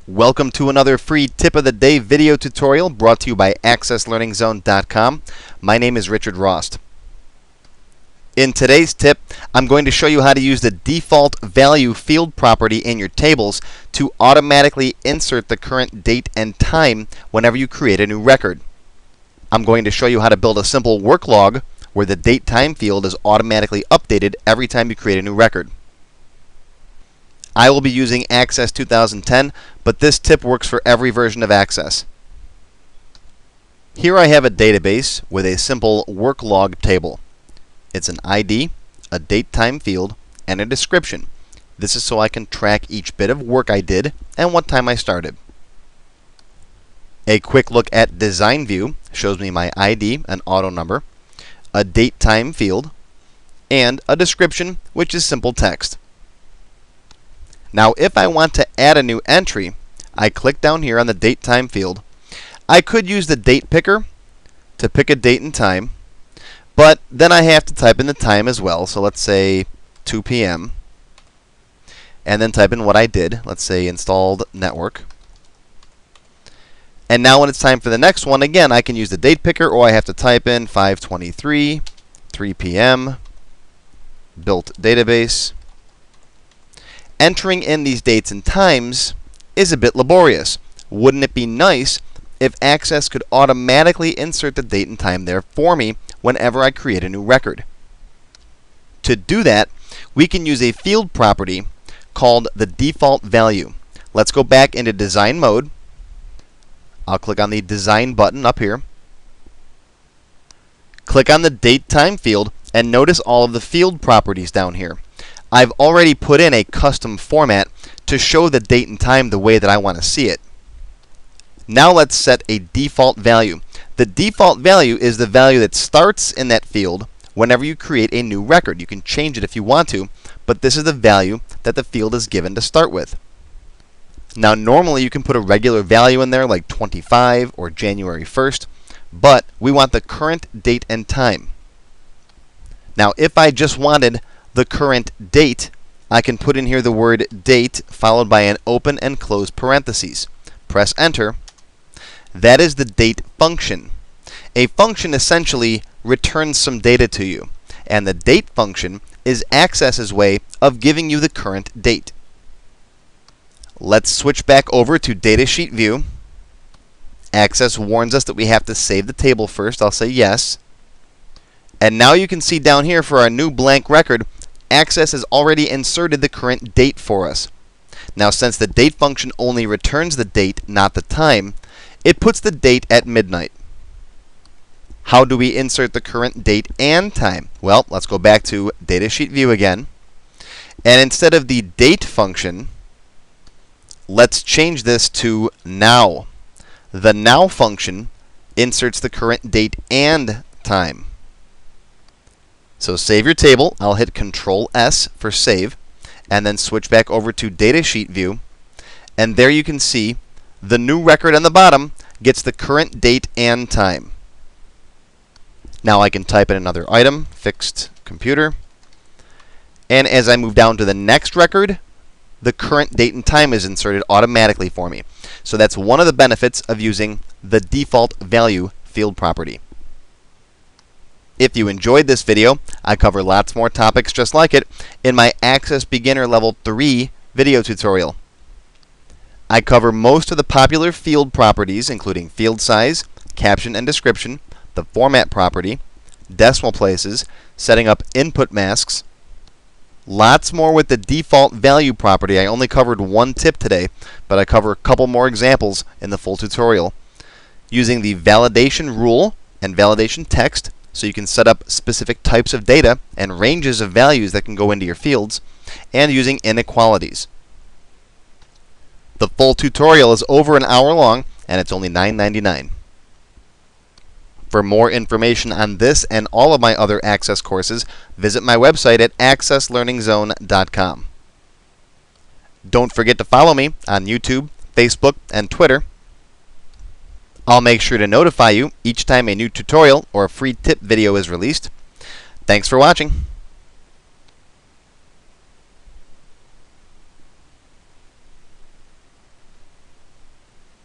Welcome to another free tip of the day video tutorial brought to you by AccessLearningZone.com. My name is Richard Rost. In today's tip, I'm going to show you how to use the default value field property in your tables to automatically insert the current date and time whenever you create a new record. I'm going to show you how to build a simple work log where the date time field is automatically updated every time you create a new record. I will be using Access 2010, but this tip works for every version of Access. Here I have a database with a simple work log table. It's an ID, a date time field, and a description. This is so I can track each bit of work I did and what time I started. A quick look at Design View shows me my ID, an auto number, a date time field, and a description, which is simple text. Now, if I want to add a new entry, I click down here on the date time field. I could use the date picker to pick a date and time, but then I have to type in the time as well. So let's say 2 p.m. and then type in what I did. Let's say installed network. And now when it's time for the next one, again, I can use the date picker, or I have to type in 5:23, 3 p.m., built database. Entering in these dates and times is a bit laborious. Wouldn't it be nice if Access could automatically insert the date and time there for me whenever I create a new record? To do that, we can use a field property called the default value. Let's go back into design mode. I'll click on the design button up here. Click on the date time field and notice all of the field properties down here. I've already put in a custom format to show the date and time the way that I want to see it. Now let's set a default value. The default value is the value that starts in that field whenever you create a new record. You can change it if you want to, but this is the value that the field is given to start with. Now normally you can put a regular value in there like 25 or January 1st, but we want the current date and time. Now if I just wanted the current date, I can put in here the word date followed by an open and close parentheses. Press enter. That is the date function. A function essentially returns some data to you, and the date function is Access's way of giving you the current date. Let's switch back over to Datasheet View. Access warns us that we have to save the table first. I'll say yes. And now you can see down here for our new blank record, Access has already inserted the current date for us. Now, since the date function only returns the date, not the time, it puts the date at midnight. How do we insert the current date and time? Well, let's go back to Datasheet View again. And instead of the date function, let's change this to now. The now function inserts the current date and time. So save your table. I'll hit Control S for save, and then switch back over to Datasheet View. And there you can see the new record on the bottom gets the current date and time. Now I can type in another item, fixed computer. And as I move down to the next record, the current date and time is inserted automatically for me. So that's one of the benefits of using the default value field property. If you enjoyed this video, I cover lots more topics just like it in my Access Beginner Level 3 video tutorial. I cover most of the popular field properties, including field size, caption and description, the format property, decimal places, setting up input masks. Lots more with the default value property. I only covered one tip today, but I cover a couple more examples in the full tutorial. Using the validation rule and validation text, so you can set up specific types of data and ranges of values that can go into your fields, and using inequalities. The full tutorial is over an hour long, and it's only $9.99. For more information on this and all of my other Access courses, visit my website at AccessLearningZone.com. Don't forget to follow me on YouTube, Facebook, and Twitter. I'll make sure to notify you each time a new tutorial or a free tip video is released. Thanks for watching.